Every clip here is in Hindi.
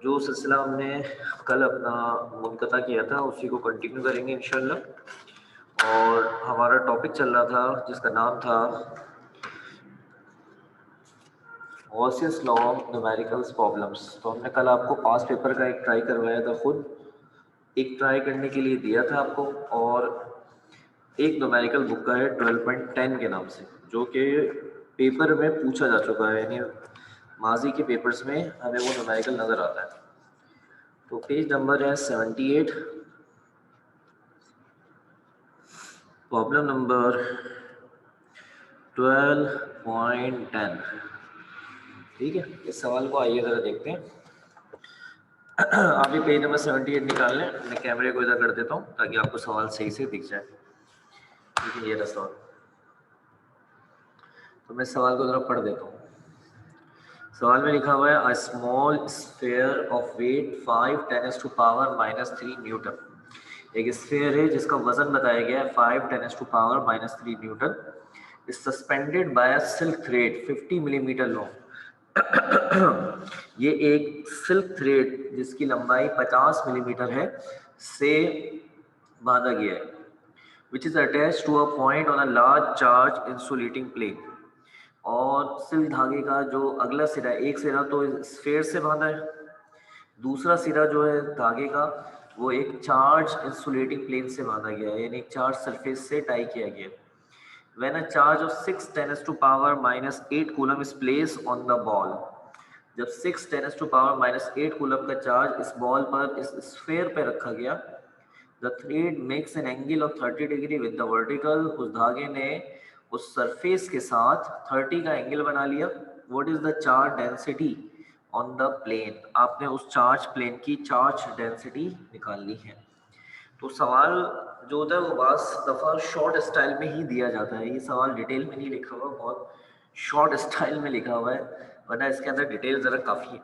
जो सिलसिला हमने कल अपना मुनक़ता किया था उसी को कंटिन्यू करेंगे इंशाल्लाह। और हमारा टॉपिक चल रहा था जिसका नाम था गॉसियस लॉ ऑफ न्यूमेरिकल्स प्रॉब्लम्स। तो हमने कल आपको पास पेपर का एक ट्राई करवाया था, खुद एक ट्राई करने के लिए दिया था आपको, और एक न्यूमेरिकल बुक का है 12.10 के नाम से, जो कि पेपर में पूछा जा चुका है, यानी माजी के पेपर्स में हमें वो न्यूमेरिकल नज़र आता है। तो पेज नंबर है 78, प्रॉब्लम नंबर 12.10। ठीक है, इस सवाल को आइए ज़रा देखते हैं। आप भी पेज नंबर 78 निकाल लें, मैं कैमरे को इधर कर देता हूँ ताकि आपको सवाल सही से दिख जाए। ठीक है, ये रहा सवाल। तो मैं सवाल को ज़रा पढ़ देता हूँ। सवाल में लिखा हुआ है a small sphere of weight 5 10⁻³ newton. एक स्फीयर है जिसका वजन बताया गया है 5 10⁻³ newton, is suspended by a silk thread 50 millimetre long. ये एक सिल्क थ्रेड जिसकी लंबाई 50 मिलीमीटर है से बांधा गया है, which is attach to a point on a large charge insulating plane. और सिल्क धागे का जो अगला सिरा है, एक सिरा तो स्फेयर से बांधा है, दूसरा सिरा जो है धागे का वो एक चार्ज इंसुलेटिंग प्लेन से बांधा गया है, यानी एक चार्ज सरफेस से टाई किया गया है। When a charge of 6 10⁻⁻8 coulomb is placed on the ball, जब 6 10⁻⁻8 कूलम का चार्ज इस बॉल पर, इस स्फेयर पे रखा गया, the thread makes an angle of 30 degree with the vertical. उस धागे ने उस सरफेस के साथ 30 का एंगल बना लिया। What is the charge density on the plane? आपने उस चार्ज प्लेन की चार्ज डेंसिटी निकालनी है। तो सवाल जो होता है वो बास दफ़ा शॉर्ट स्टाइल में ही दिया जाता है, ये सवाल डिटेल में नहीं लिखा हुआ, बहुत शॉर्ट स्टाइल में लिखा हुआ है, वरना इसके अंदर डिटेल ज़रा काफ़ी है।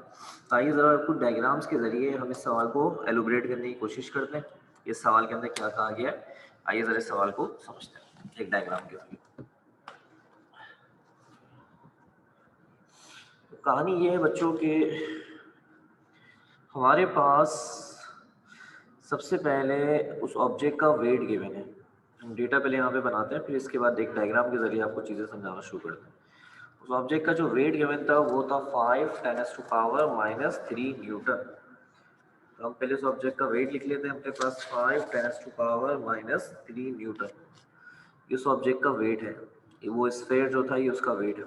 तो आइए ज़रा कुछ डायग्राम्स के ज़रिए हम इस सवाल को एलुब्रेट करने की कोशिश करते हैं, इस सवाल के अंदर क्या कहा गया है। आइए ज़रा इस सवाल को समझते हैं एक डायग्राम के ज़रिए। तो कहानी ये है बच्चों के, हमारे पास सबसे पहले उस ऑब्जेक्ट का वेट गिवन है। हम डेटा पहले यहाँ पे बनाते हैं, फिर इसके बाद एक डायग्राम के जरिए आपको चीज़ें समझाना शुरू करते हैं। उस ऑब्जेक्ट का जो वेट गिवन था वो था 5 10⁻³ न्यूटन। तो हम पहले उस ऑब्जेक्ट का वेट लिख लेते हैं अपने पास, 5 10⁻³ न्यूटन। इस ऑब्जेक्ट का वेट है, वो स्फेयर जो था ये उसका वेट है,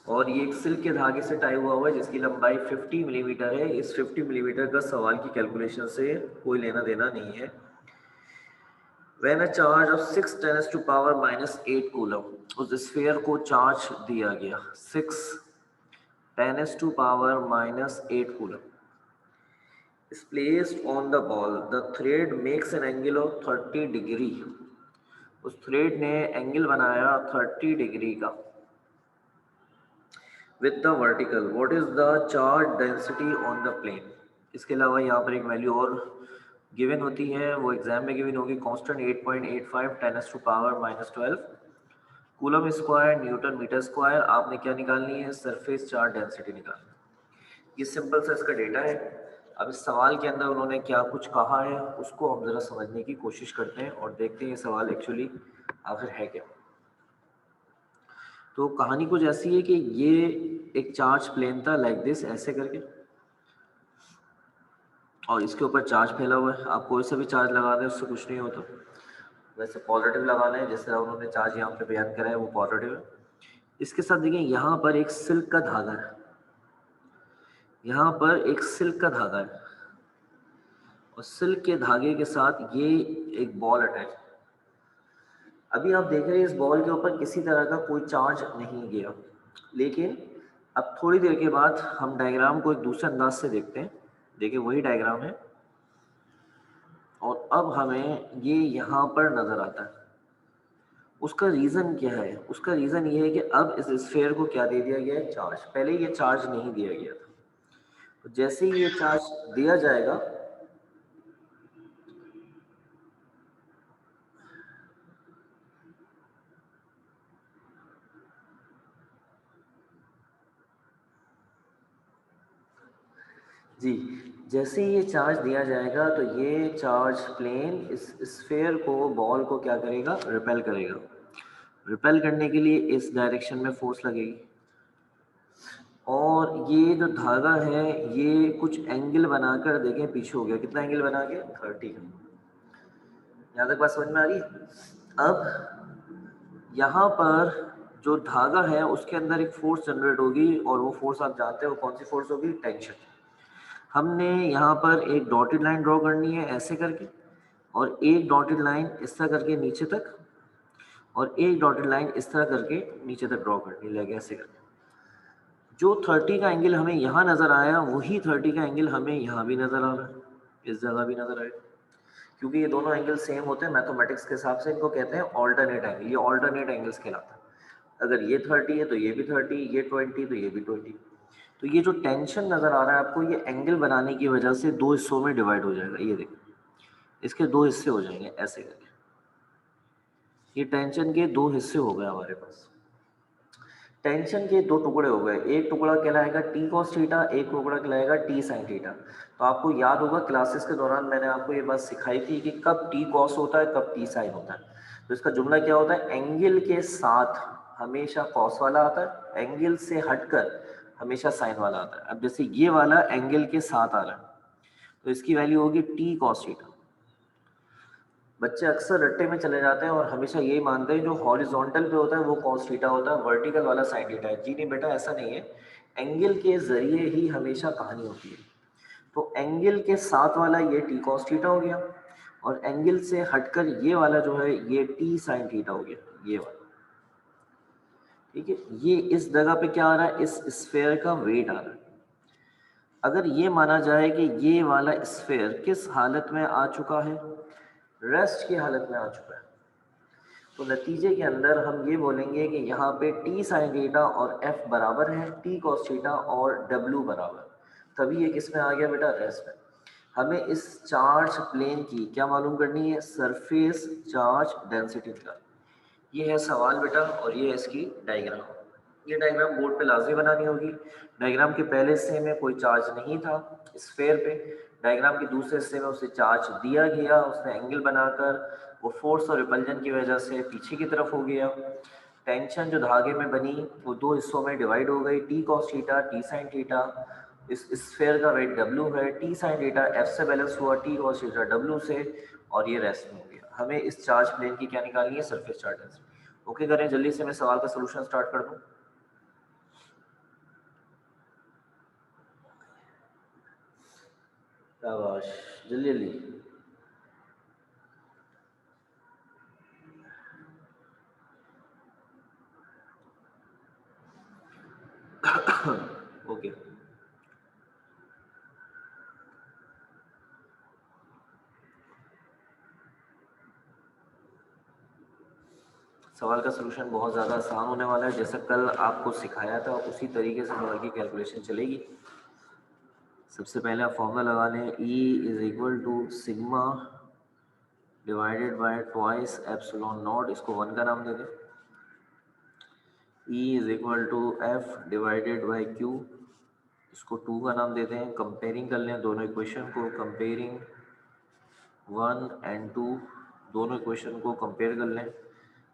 और ये एक सिल्क के धागे से टाई हुआ है जिसकी लंबाई 50 मिलीमीटर है। इस 50 मिलीमीटर का सवाल की कैलकुलेशन से कोई लेना देना नहीं है। When a charge of 6 10⁻⁻8 coulomb, उस स्फीयर को चार्ज दिया गया 6 10⁻⁻8 coulomb is placed on the ball, the thread makes an angle of 30 degree. उस थ्रेड ने एंगल बनाया 30 डिग्री का with the vertical. What is the charge density on the plane? इसके अलावा यहाँ पर एक वैल्यू और गिवन होती है, वो एग्जाम में गिवन होगी, constant 8.85 10⁻12 coulomb square newton metre square. आपने क्या निकालनी है? सरफेस चार्ज डेंसिटी निकालनी है। ये सिंपल सा इसका डेटा है। अब इस सवाल के अंदर उन्होंने क्या कुछ कहा है उसको हम जरा समझने की कोशिश करते हैं और देखते हैं ये सवाल एक्चुअली आखिर है क्या। तो कहानी कुछ ऐसी है कि ये एक चार्ज प्लेन था लाइक दिस, ऐसे करके, और इसके ऊपर चार्ज फैला हुआ है। आप कोई सा भी चार्ज लगा दें उससे कुछ नहीं होता, वैसे पॉजिटिव लगाना है, जैसे उन्होंने चार्ज यहाँ पे बयान करा है वो पॉजिटिव है। इसके साथ देखिए यहाँ पर एक सिल्क का धागा है, यहाँ पर एक सिल्क का धागा है, और सिल्क के धागे के साथ ये एक बॉल अटैच है। अभी आप देख रहे हैं इस बॉल के ऊपर किसी तरह का कोई चार्ज नहीं गया, लेकिन अब थोड़ी देर के बाद हम डायग्राम को एक दूसरे अंदाज से देखते हैं। देखिए वही डायग्राम है, और अब हमें ये यहाँ पर नजर आता है। उसका रीजन क्या है? उसका रीजन ये है कि अब इस स्फीयर को क्या दे दिया गया है? चार्ज। पहले ये चार्ज नहीं दिया गया था, तो जैसे ही ये चार्ज दिया जाएगा जी, जैसे ही ये चार्ज दिया जाएगा तो ये चार्ज प्लेन इस स्फेयर को, बॉल को क्या करेगा, रिपेल करेगा। रिपेल करने के लिए इस डायरेक्शन में फोर्स लगेगी और ये जो धागा है ये कुछ एंगल बनाकर, देखें पीछे हो गया, कितना एंगल बना के, 30 का। यहाँ तक बात समझ में आ रही है? अब यहाँ पर जो धागा है उसके अंदर एक फोर्स जनरेट होगी और वो फोर्स आप जानते हो कौन सी फोर्स होगी, टेंशन। हमने यहाँ पर एक डॉटेड लाइन ड्रॉ करनी है ऐसे करके, और एक डॉटेड लाइन इस तरह करके नीचे तक, और एक डॉटेड लाइन इस तरह करके नीचे तक ड्रॉ करनी लगे ऐसे करके। जो 30 का एंगल हमें यहाँ नज़र आया वही 30 का एंगल हमें यहाँ भी नज़र आ रहा है, इस जगह भी नज़र आएगा, क्योंकि ये दोनों एंगल सेम होते हैं मैथमेटिक्स के हिसाब से, इनको कहते हैं ऑल्टरनेट एंगल। ये ऑल्टरनेट एंगल्स कहलाता है। अगर ये 30 है तो ये भी 30, ये 20 तो ये भी 20। तो ये जो टेंशन नज़र आ रहा है आपको, ये एंगल बनाने की वजह से दो हिस्सों में डिवाइड हो जाएगा। ये देखो, इसके दो हिस्से हो जाएंगे ऐसे करके। ये टेंशन के दो हिस्से हो गए हमारे पास। टेंशन के दो टुकड़े हो गए, एक टुकड़ा कहलाएगा टी कॉस थीटा, एक टुकड़ा कहलाएगा टी साइन थीटा। तो आपको याद होगा क्लासेस के दौरान मैंने आपको ये बात सिखाई थी कि कब टी कॉस होता है, कब टी साइन होता है। तो इसका जुमला क्या होता है, एंगल के साथ हमेशा कॉस वाला आता है, एंगल से हटकर हमेशा साइन वाला आता है। अब जैसे ये वाला एंगल के साथ आ रहा है तो इसकी वैल्यू होगी टी कॉस थीटा। बच्चे अक्सर रट्टे में चले जाते हैं और हमेशा यही मानते हैं जो हॉरिजॉन्टल पे होता है वो कॉस थीटा होता है, वर्टिकल वाला साइन थीटा है। जी नहीं बेटा, ऐसा नहीं है। एंगल के जरिए ही हमेशा कहानी होती है। तो एंगल के साथ वाला ये टी कॉस थीटा हो गया, और एंगल से हटकर ये वाला जो है ये टी साइन थीटा हो गया, ये वाला। ठीक है, ये इस जगह पे क्या आ रहा है, इस स्फेयर का वेट आ रहा है। अगर ये माना जाए कि ये वाला स्फेयर किस हालत में आ चुका है, रेस्ट की हालत में आ चुका है, तो नतीजे के अंदर हम ये बोलेंगे कि यहाँ पे टी साइन थीटा और एफ बराबर है टी कॉस थीटा और डब्ल्यू बराबर। तभी ये किस में आ गया बेटा, रेस्ट में। हमें इस चार्ज प्लेन की क्या मालूम करनी है, सरफेस चार्ज डेंसिटी निकालनी। ये है सवाल बेटा, और ये है इसकी डायग्राम। ये डायग्राम बोर्ड पे लाजमी बनानी होगी। डायग्राम के पहले हिस्से में कोई चार्ज नहीं था स्फेयर पे, डायग्राम के दूसरे हिस्से में उसे चार्ज दिया गया, उसने एंगल बनाकर वो फोर्स और रिपल्जन की वजह से पीछे की तरफ हो गया। टेंशन जो धागे में बनी वो दो हिस्सों में डिवाइड हो गई, T cos theta, T sine theta. इस स्फेयर का वेट डब्ल्यू है, टी साइन थीटा एफ से बैलेंस हुआ, टी कॉस थीटा डब्ल्यू से, और ये रेस्ट में हो गया। हमें इस चार्ज प्लेन की क्या निकालनी है, सरफेस चार्ज डेंसिटी। ओके करें जल्दी से, मैं सवाल का सोल्यूशन स्टार्ट कर दूं। शाबाश, जल्दी जल्दी। ओके, सवाल का सोल्यूशन बहुत ज़्यादा आसान होने वाला है। जैसा कल आपको सिखाया था उसी तरीके से सवाल की कैलकुलेशन चलेगी। सबसे पहले आप फॉर्मूला लगा लें, E is equal to sigma divided by twice epsilon naught, इसको 1 का नाम दे दें। E is equal to F divided by Q, इसको 2 का नाम देते हैं। कंपेयरिंग कर लें दोनों इक्वेशन को, कंपेयरिंग 1 एंड 2, दोनों इक्वेशन को कंपेयर कर लें।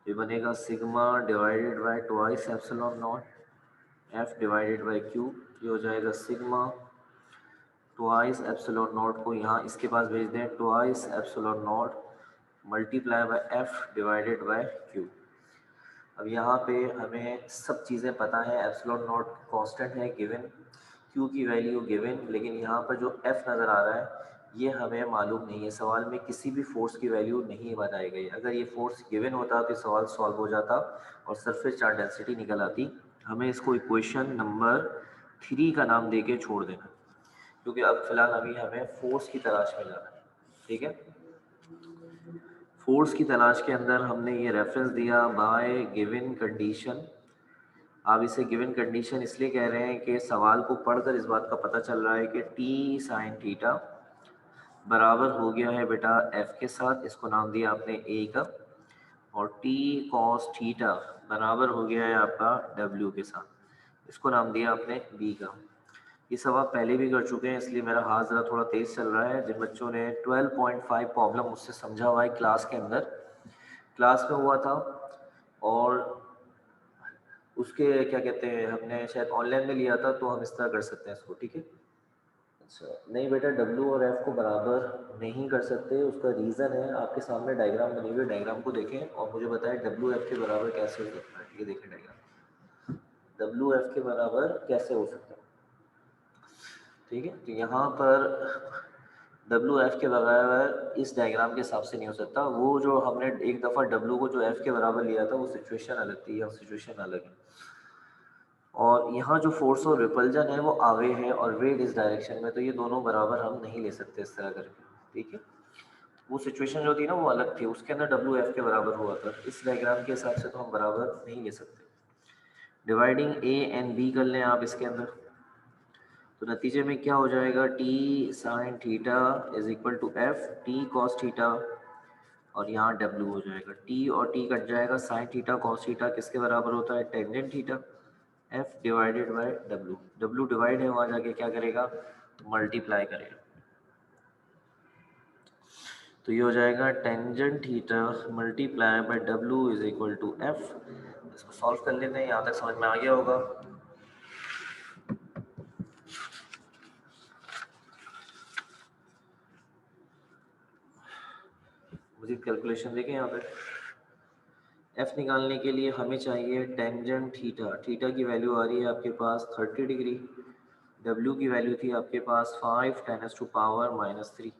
ये बनेगा sigma divided by twice epsilon not F divided by Q. ये हो जाएगा सिग्मा ट्वाइस एप्सिलॉन नॉट को यहाँ इसके पास भेज दें, twice epsilon not multiply by F divided by Q. अब यहाँ पे हमें सब चीज़ें पता है, एप्सिलॉन नॉट कांस्टेंट है गिवन, क्यू की वैल्यू गिवन, लेकिन यहाँ पर जो एफ नज़र आ रहा है ये हमें मालूम नहीं है। सवाल में किसी भी फोर्स की वैल्यू नहीं बताई गई। अगर ये फोर्स गिवन होता तो सवाल सॉल्व हो जाता और सरफेस चार्ज डेंसिटी निकल आती। हमें इसको इक्वेशन नंबर 3 का नाम दे के छोड़ देना, क्योंकि अब फिलहाल अभी हमें फोर्स की तलाश में जाना है। ठीक है, फोर्स की तलाश के अंदर हमने ये रेफरेंस दिया बाय गिवन कंडीशन। आप इसे गिवन कंडीशन इसलिए कह रहे हैं कि सवाल को पढ़कर इस बात का पता चल रहा है कि टी साइन थीटा बराबर हो गया है बेटा एफ के साथ, इसको नाम दिया आपने ए का, और टी कॉस थीटा बराबर हो गया है आपका डब्ल्यू के साथ, इसको नाम दिया आपने बी का। ये सब आप पहले भी कर चुके हैं, इसलिए मेरा हाथ ज़रा थोड़ा तेज़ चल रहा है। जिन बच्चों ने 12.5 प्रॉब्लम मुझसे समझा हुआ है क्लास के अंदर, क्लास में हुआ था, और उसके क्या कहते हैं, हमने शायद ऑनलाइन में लिया था, तो हम इस तरह कर सकते हैं इसको, ठीक है। अच्छा नहीं बेटा, डब्ल्यू और एफ को बराबर नहीं कर सकते, उसका रीज़न है आपके सामने डायग्राम बनी हुई है, डायग्राम को देखें और मुझे बताएं डब्ल्यू एफ के बराबर कैसे हो सकता है। ये देखें डायग्राम, डब्ल्यू एफ के बराबर कैसे हो सकता है, ठीक है। तो यहाँ पर डब्ल्यू एफ के बराबर इस डायग्राम के हिसाब से नहीं हो सकता। वो जो हमने एक दफ़ा डब्ल्यू को जो एफ के बराबर लिया था वो सिचुएशन अलग थी, यहाँ सिचुएशन अलग है। और यहाँ जो फोर्स और रिपल्जन है वो आगे है और वेट इस डायरेक्शन में, तो ये दोनों बराबर हम नहीं ले सकते इस तरह करके, ठीक है। वो सिचुएशन जो थी ना वो अलग थी, उसके अंदर डब्ल्यू एफ के बराबर हुआ था, इस डायग्राम के हिसाब से तो हम बराबर नहीं ले सकते। डिवाइडिंग ए एंड बी कर लें आप इसके अंदर, तो नतीजे में क्या हो जाएगा, T sine theta is equal to F T cos theta, और यहाँ डब्ल्यू हो जाएगा, टी और टी कट जाएगा, साइन थीटा कॉस थीटा किसके बराबर होता है, tangent theta, F divided by W, W divide है, वहाँ जाके क्या करेगा, मल्टीप्लाई करेगा, तो ये हो जाएगा tangent theta multiply by W is equal to F. इसको सॉल्व कर लेते हैं, यहाँ तक समझ में आ गया होगा। मुझे कैलकुलेशन देखें यहाँ पे, एफ निकालने के लिए हमें चाहिए टेंजेंट थीटा, थीटा की वैल्यू आ रही है आपके पास 30 डिग्री, डब्ल्यू की वैल्यू थी आपके पास 5 10 टू पावर -3,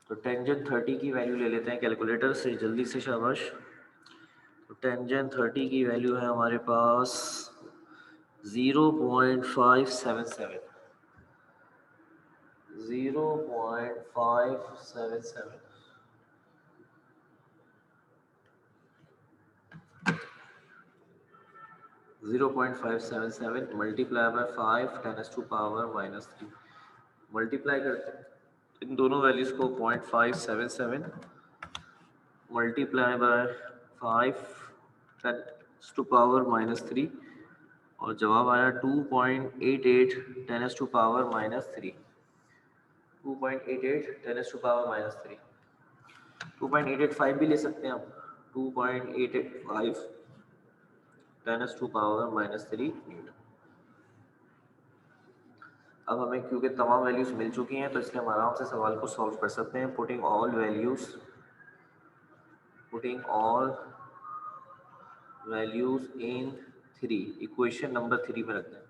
तो टेंजेंट 30 की वैल्यू ले लेते हैं कैलकुलेटर से जल्दी से, शाबाश। तो टेंजेंट 30 की वैल्यू है हमारे पास 0.577, 0.577, 0.577 multiply by 5 10 to power -3, multiply करते हैं इन दोनों वैल्यूज़ को, 0.577 मल्टीप्लाई बाय 5 10 टू पावर -3, और जवाब आया 2.88 10 टू पावर -3, 2.88 10 टू पावर -3, 2.885 भी ले सकते हैं आप, 2.885 10 टू पावर -3 न्यूटन। अब हमें क्योंकि तमाम वैल्यूज़ मिल चुकी हैं, तो इसलिए हम आराम से सवाल को सॉल्व कर सकते हैं। पुटिंग ऑल वैल्यूज़ इन 3, इक्वेशन नंबर 3 में रखते हैं।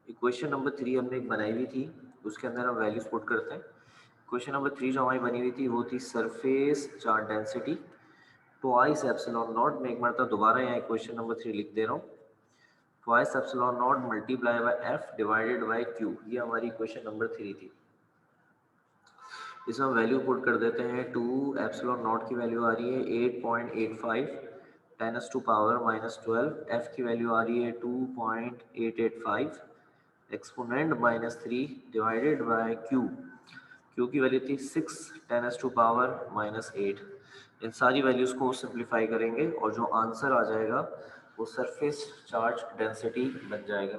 इक्वेशन नंबर 3 हमने एक बनाई हुई थी, उसके अंदर हम वैल्यूज़ पुट करते हैं। इक्वेशन नंबर 3 जो हमारी बनी हुई थी वो थी surface charge density twice epsilon not, मैं एक मरतबा दोबारा यहाँ इक्वेशन नंबर 3 लिख दे रहा हूँ, twice epsilon not multiply by F divided by Q, ये हमारी इक्वेशन नंबर 3 थी। इसमें हम वैल्यू पुट कर देते हैं, 2 एप्सिलॉन नॉट की वैल्यू आ रही है 8.85 10 टू पावर -12, एफ की वैल्यू आ रही है 2.885 exponent -3 divided by Q, Q की वैल्यू थी 6 10 टू पावर -8। इन सारी वैल्यूज़ को सिंप्लीफाई करेंगे और जो आंसर आ जाएगा वो सरफेस चार्ज डेंसिटी बन जाएगा।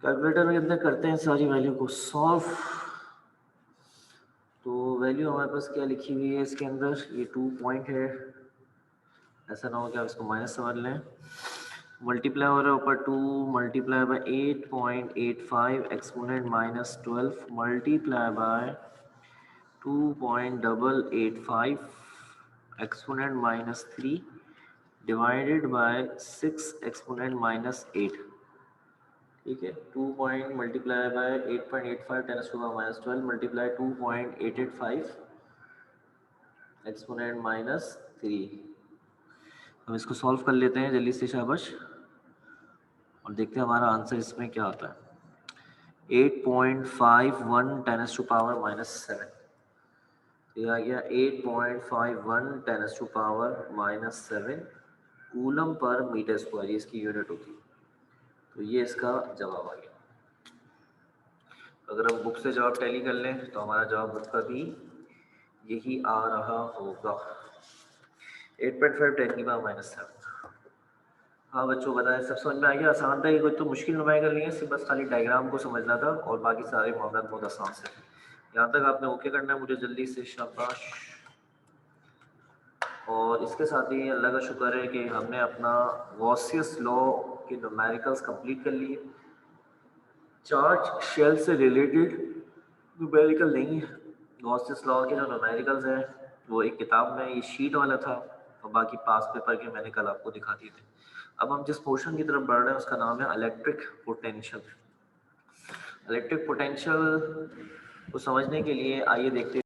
कैलकुलेटर के अंदर करते हैं सारी वैल्यू को सॉल्व, तो वैल्यू हमारे पास क्या लिखी हुई है इसके अंदर, ये 2 पॉइंट है, ऐसा ना हो कि आप इसको माइनस समझ लें, मल्टीप्लाई हो रहा है ऊपर 2 multiply by 8.85 exponent -12 multiply by 2.885 exponent -3 divided by 6 exponent -8, ठीक है। 2 point multiply by 8.85 10 to power -12 multiply 2.885 exponent -3। हम इसको सॉल्व कर लेते हैं जल्दी से, शाबाश, और देखते हैं हमारा आंसर इसमें क्या आता है। 8.51 10 टू पावर -7, ये आ गया 8.51 10 to power -7 coulomb per metre square, ये इसकी यूनिट होती है, तो ये इसका जवाब आ गया। अगर हम बुक से जवाब टैली कर लें तो हमारा जवाब बुक का भी यही आ रहा होगा, 8.5 10 की पावर -7। हाँ बच्चों बताएं, सब समझ में आ गया? आसान था, ये कोई तो मुश्किल नुमाई करनी है, सिर्फ बस खाली डायग्राम को समझना था और बाकी सारे मामला बहुत आसान से। यहाँ तक आपने ओके करना है मुझे जल्दी से, शाबाश। और इसके साथ ही अल्लाह का शुक्र है कि हमने अपना गॉसियस लॉ के न्यूमेरिकल्स कंप्लीट कर लिए। चार्ज शेल से रिलेटेड न्यूमेरिकल नहीं है, गॉसियस लॉ के जो न्यूमेरिकल्स हैं वो एक किताब में ये शीट वाला था और बाकी पास पेपर के मैंने कल आपको दिखा दिए थे। अब हम जिस पोर्शन की तरफ बढ़ रहे हैं उसका नाम है इलेक्ट्रिक पोटेंशियल। इलेक्ट्रिक पोटेंशियल को समझने के लिए आइए देखते हैं